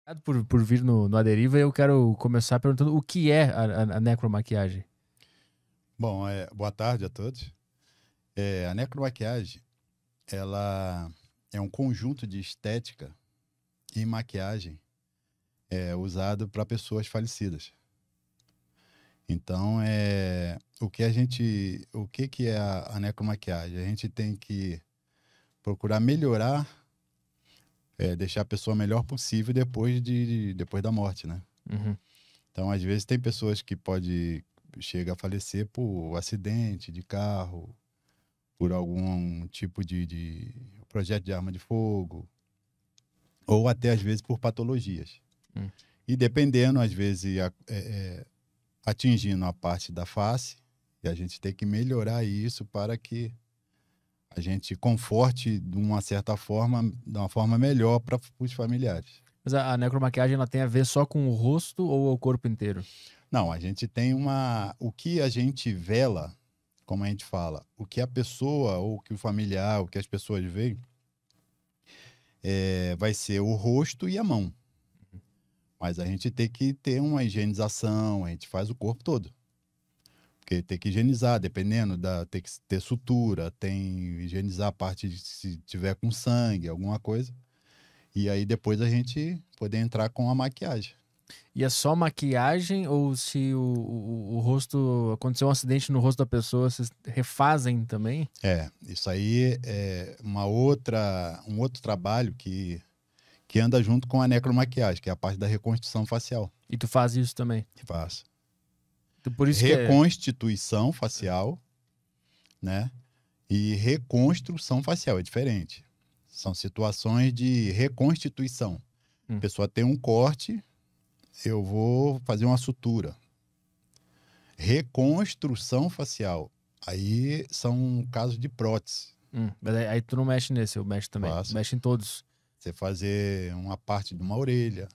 Obrigado por vir no Aderiva. Eu quero começar perguntando o que é a necromaquiagem. Bom, boa tarde a todos. A necromaquiagem, ela é um conjunto de estética e maquiagem usado para pessoas falecidas. Então, o que é a necromaquiagem? A gente tem que procurar melhorar, deixar a pessoa melhor possível depois da morte, né? Uhum. Então, às vezes tem pessoas que chega a falecer por acidente de carro, por algum tipo de projeto de arma de fogo, ou até às vezes por patologias. Hum. E dependendo, às vezes, atingindo a parte da face, e a gente tem que melhorar isso para que a gente conforte de uma certa forma, de uma forma melhor para os familiares. Mas a necromaquiagem ela tem a ver só com o rosto ou o corpo inteiro? Não, a gente tem o que a gente vela, como a gente fala, o que a pessoa, ou que o familiar, o que as pessoas veem, vai ser o rosto e a mão. Mas a gente tem que ter uma higienização, a gente faz o corpo todo. Porque tem que higienizar, tem que ter sutura, tem higienizar a parte se tiver com sangue, alguma coisa. E aí depois a gente poder entrar com a maquiagem. E é só maquiagem ou se o rosto... Aconteceu um acidente no rosto da pessoa, vocês refazem também? Isso aí é um outro trabalho que anda junto com a necromaquiagem, que é a parte da reconstrução facial. E tu faz isso também? Que faz. Então, por isso que é... Reconstituição facial, né? E reconstrução facial é diferente. São situações de reconstituição. A pessoa tem um corte, eu vou fazer uma sutura. Reconstrução facial, aí são casos de prótese. Mas aí tu não mexe nesse, eu mexo também. Faço. Mexe em todos. Você fazer uma parte de uma orelha,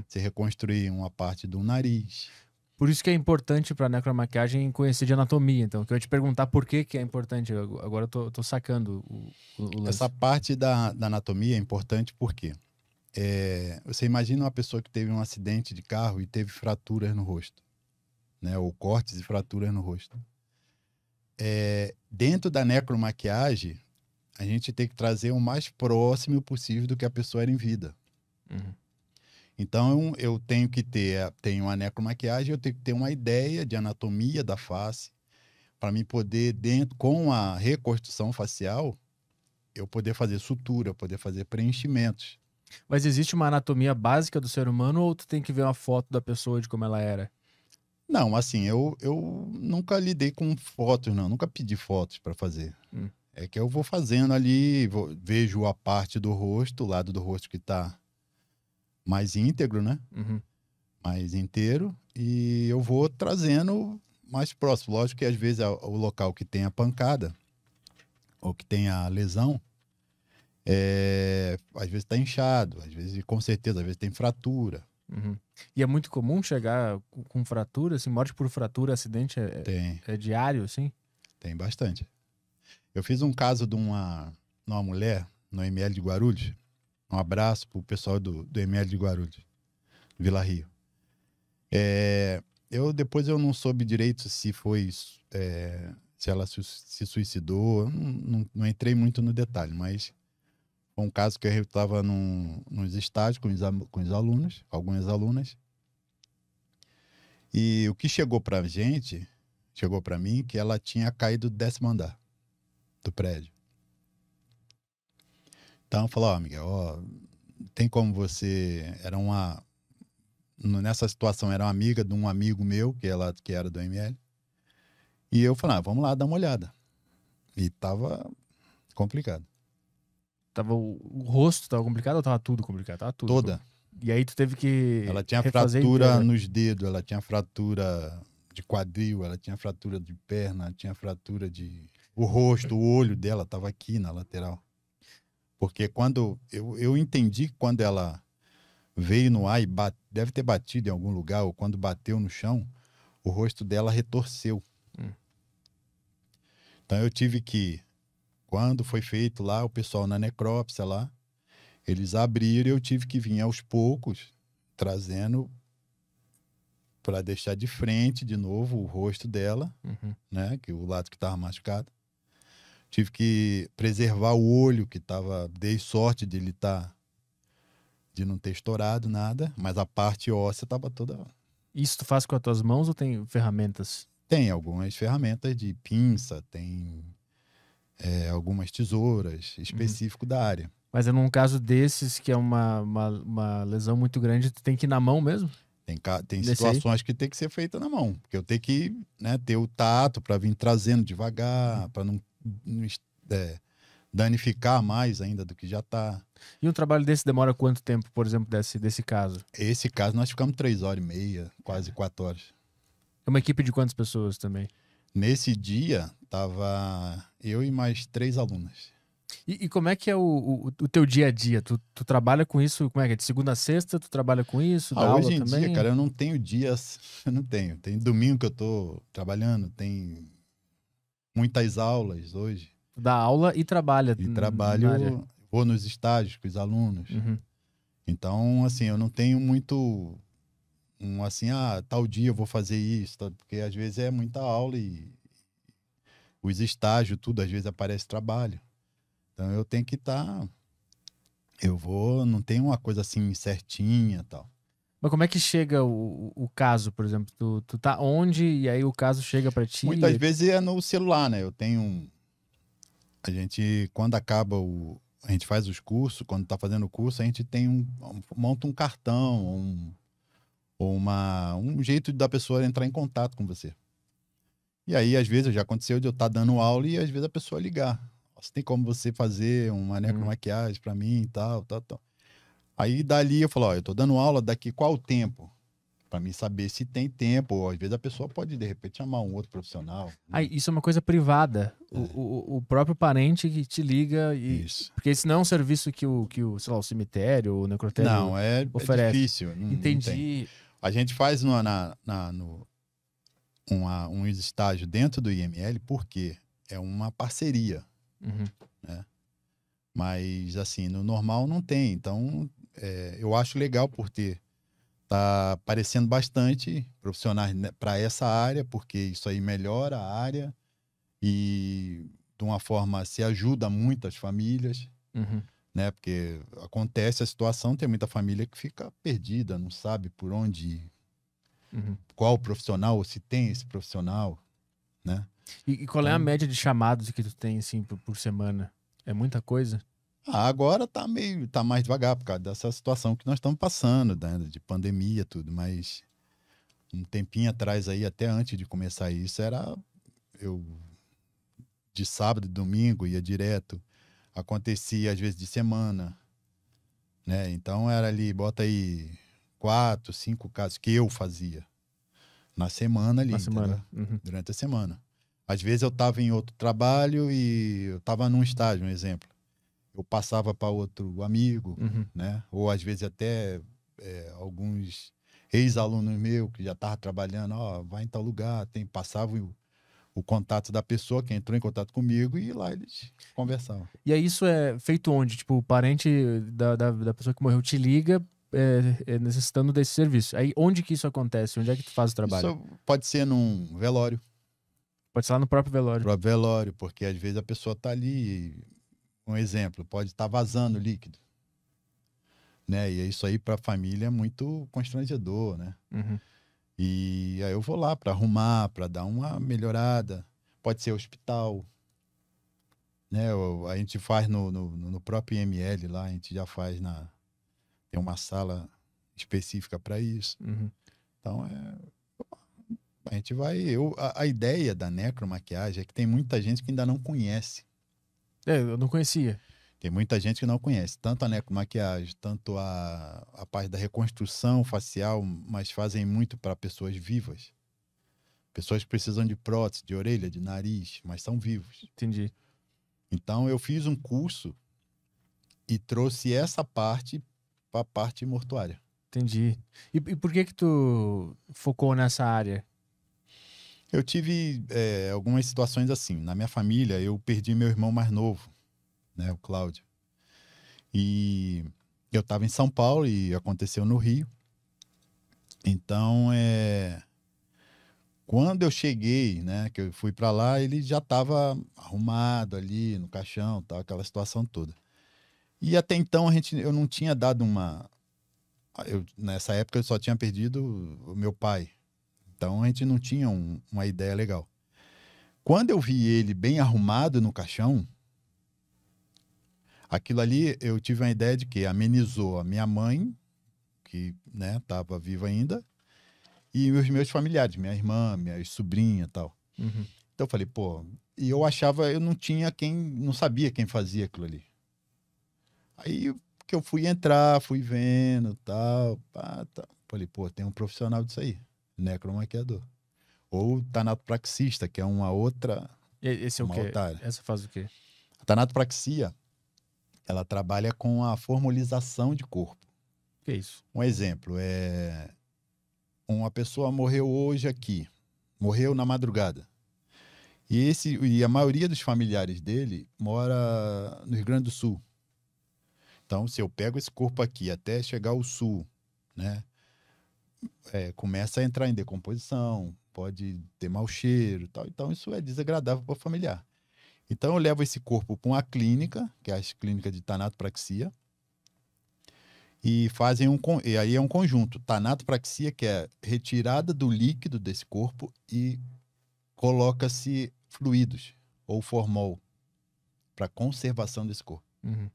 você reconstruir uma parte do nariz. Por isso que é importante para necromaquiagem conhecer de anatomia. Então, que eu ia te perguntar por que é importante. Agora eu tô sacando o lance. Essa parte da anatomia é importante porque você imagina uma pessoa que teve um acidente de carro e teve fraturas no rosto, né? Ou cortes e fraturas no rosto. Dentro da necromaquiagem, a gente tem que trazer o mais próximo possível do que a pessoa era em vida. Então, eu tenho que tenho a necromaquiagem, eu tenho que ter uma ideia de anatomia da face, para mim poder, com a reconstrução facial, eu poder fazer sutura, poder fazer preenchimentos. Mas existe uma anatomia básica do ser humano ou tu tem que ver uma foto da pessoa de como ela era? Não, assim, eu nunca lidei com fotos, não. Nunca pedi fotos para fazer. É que eu vou fazendo ali, vejo a parte do rosto, o lado do rosto que está mais íntegro, né? Mais inteiro. E eu vou trazendo mais próximo. Lógico que às vezes o local que tem a pancada, ou que tem a lesão, às vezes está inchado, às vezes, com certeza, às vezes tem fratura. E é muito comum chegar com fratura, assim, morte por fratura, acidente é diário, assim? Tem bastante. Eu fiz um caso de uma mulher no ML de Guarulhos. Um abraço pro pessoal do ML de Guarulhos, Vila Rio. Depois eu não soube direito se ela se suicidou. Eu não entrei muito no detalhe, mas foi um caso que eu estava nos estágios com os alunos, algumas alunas. E o que chegou pra mim, que ela tinha caído do 10º andar do prédio. Então, falou, amiga, tem como nessa situação, era uma amiga de um amigo meu, que era do ML. E eu falei, vamos lá dar uma olhada. E tava complicado. O rosto tava complicado ou tava tudo complicado? Tava tudo. Toda. E aí tu teve que Ela tinha refazer fratura inteira. nos dedos, ela tinha fratura de quadril, ela tinha fratura de perna, tinha fratura de... O rosto, o olho dela tava aqui na lateral. Porque quando eu entendi que quando ela veio no ar e deve ter batido em algum lugar, ou quando bateu no chão, o rosto dela retorceu. Então eu tive que, quando foi feito lá, o pessoal na necrópsia lá, eles abriram e eu tive que vir aos poucos, trazendo para deixar de frente de novo o rosto dela, né? Que o lado que estava machucado. Tive que preservar o olho que estava, dei sorte de ele de não ter estourado nada, mas a parte óssea estava toda. Isso tu faz com as tuas mãos ou tem ferramentas? Tem algumas ferramentas de pinça, tem algumas tesouras específico da área. Mas é num caso desses que é uma lesão muito grande, tu tem que ir na mão mesmo? Tem situações que tem que ser feita na mão, porque eu tenho que, né, ter o tato para vir trazendo devagar, para não danificar mais ainda do que já está. E um trabalho desse demora quanto tempo, por exemplo, desse caso? Esse caso nós ficamos 3h30, quase 4 horas. É uma equipe de quantas pessoas também? Nesse dia, tava eu e mais 3 alunas. E como é que é o teu dia a dia? Tu trabalha com isso, como é que é? De segunda a sexta, tu trabalha com isso? Dá aula hoje em também? dia, cara, eu não tenho dias, eu não tenho. Tem domingo que eu tô trabalhando, tem muitas aulas hoje. Tu dá aula e trabalha. E trabalho, vou nos estágios com os alunos. Então, assim, eu não tenho muito assim, tal dia eu vou fazer isso, porque às vezes é muita aula e os estágios, tudo, às vezes aparece trabalho. Então eu tenho que estar. Não tem uma coisa assim certinha e tal. Mas como é que chega o caso, por exemplo? Tu tá onde e aí o caso chega pra ti? Muitas vezes é no celular, né? Eu tenho. A gente, quando acaba a gente faz os cursos, quando tá fazendo o curso, a gente tem monta um cartão, ou um jeito da pessoa entrar em contato com você. E aí, às vezes, já aconteceu de eu estar dando aula e às vezes a pessoa ligar. Você tem como você fazer uma necromaquiagem para mim e tal. Aí dali eu falo, eu tô dando aula, daqui qual o tempo? Para mim saber se tem tempo, ou às vezes a pessoa pode de repente chamar um outro profissional. Isso é uma coisa privada. O próprio parente que te liga Isso. Porque esse não é um serviço que sei lá, o cemitério, o necrotério oferece. É difícil. Entendi. A gente faz um estágio dentro do IML porque é uma parceria, né? Mas assim, no normal não tem. Então, eu acho legal por tá aparecendo bastante profissionais para essa área, porque isso aí melhora a área e de uma forma se ajuda muitas famílias, né? Porque acontece a situação, tem muita família que fica perdida, não sabe por onde ir. Qual profissional, ou se tem esse profissional, né? E qual é a média de chamados que tu tem, assim, por semana? É muita coisa? Agora tá mais devagar por causa dessa situação que nós estamos passando, né? De pandemia, tudo, mas um tempinho atrás aí, até antes de começar isso, eu de sábado e domingo ia direto, acontecia às vezes de semana, né? Então era ali, bota aí 4, 5 casos que eu fazia na semana ali, durante a semana. Às vezes eu estava em outro trabalho e eu estava num estágio, um exemplo. Eu passava para outro amigo, né? Ou às vezes até alguns ex-alunos meus que já estavam trabalhando, vai em tal lugar, passava o contato da pessoa que entrou em contato comigo e lá eles conversavam. E aí isso é feito onde? Tipo, o parente da pessoa que morreu te liga necessitando desse serviço. Aí onde que isso acontece? Onde é que tu faz o trabalho? Isso pode ser num velório. Pode ser lá no próprio velório. No próprio velório, porque às vezes a pessoa está ali, um exemplo, pode estar vazando líquido, né? E isso aí para a família é muito constrangedor, né? E aí eu vou lá para arrumar, para dar uma melhorada. Pode ser hospital, né? A gente faz no próprio IML lá, a gente já faz tem uma sala específica para isso. Então a gente vai. A ideia da necromaquiagem é que tem muita gente que ainda não conhece. Eu não conhecia. Tem muita gente que não conhece, tanto a necromaquiagem, tanto a parte da reconstrução facial, mas fazem muito para pessoas vivas. Pessoas que precisam de prótese, de orelha, de nariz, mas são vivos. Entendi. Então eu fiz um curso e trouxe essa parte para a parte mortuária. Entendi. E por que tu focou nessa área? Eu tive algumas situações assim. Na minha família, eu perdi meu irmão mais novo, né, o Cláudio. E eu estava em São Paulo e aconteceu no Rio. Então, quando eu cheguei, né, que eu fui para lá, ele já estava arrumado ali no caixão, tal, aquela situação toda. E até então eu não tinha dado nessa época eu só tinha perdido o meu pai. Então a gente não tinha uma ideia legal. Quando eu vi ele bem arrumado no caixão, aquilo ali eu tive uma ideia de que amenizou a minha mãe, que, né, estava viva ainda, e os meus familiares, minha irmã, minha sobrinha e tal. Uhum. Então eu falei, pô, e eu não sabia quem fazia aquilo ali. Aí que eu fui entrar, fui vendo tal, pá, tá. Falei, pô, tem um profissional disso aí, necromaquiador. Ou tanatopraxista, que é uma outra, Esse é o uma quê? outra área. Essa faz o quê? A tanatopraxia, ela trabalha com a formalização de corpo. O que é isso? Um exemplo, uma pessoa morreu hoje aqui, morreu na madrugada. E a maioria dos familiares dele mora no Rio Grande do Sul. Então, se eu pego esse corpo aqui até chegar ao sul, né, começa a entrar em decomposição, pode ter mau cheiro e tal. Então, isso é desagradável para o familiar. Então, eu levo esse corpo para uma clínica, que é a clínica de tanatopraxia, e e aí é um conjunto. Tanatopraxia, que é retirada do líquido desse corpo e coloca-se fluidos ou formol para conservação desse corpo. Uhum.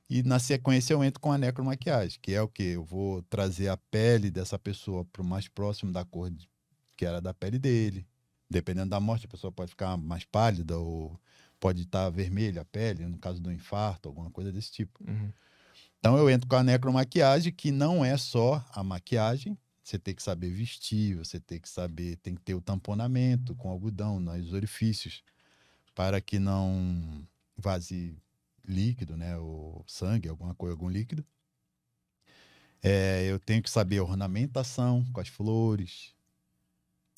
E na sequência eu entro com a necromaquiagem, que é o quê? Eu vou trazer a pele dessa pessoa para o mais próximo da cor que era da pele dele. Dependendo da morte, a pessoa pode ficar mais pálida ou pode estar vermelha a pele, no caso do infarto, alguma coisa desse tipo. Uhum. Então eu entro com a necromaquiagem, que não é só a maquiagem. Você tem que saber vestir, tem que ter o tamponamento com algodão nos orifícios, para que não vaze líquido, né, ou sangue, alguma coisa, algum líquido. Eu tenho que saber a ornamentação com as flores.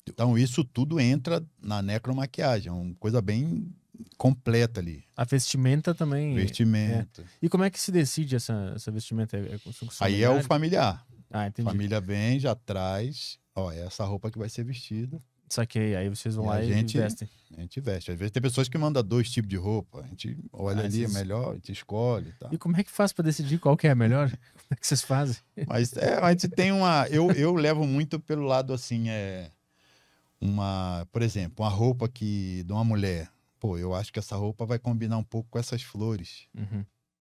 Então isso tudo entra na necromaquiagem, é uma coisa bem completa ali. A vestimenta também. Vestimenta. E como é que se decide essa vestimenta? Com os Aí é o familiares? familiar. Ah, entendi. Família vem, já traz, ó, é essa roupa que vai ser vestida. Saquei. Aí vocês vão E lá a e gente- vestem. A gente veste. Às vezes tem pessoas que mandam 2 tipos de roupa. A gente olha ali, é esses- melhor, a gente escolhe e tal. E como é que faz pra decidir qual que é a melhor? Como é que vocês fazem? Mas a gente tem uma. Eu levo muito pelo lado assim, por exemplo, uma roupa de uma mulher. Pô, eu acho que essa roupa vai combinar um pouco com essas flores. Uhum.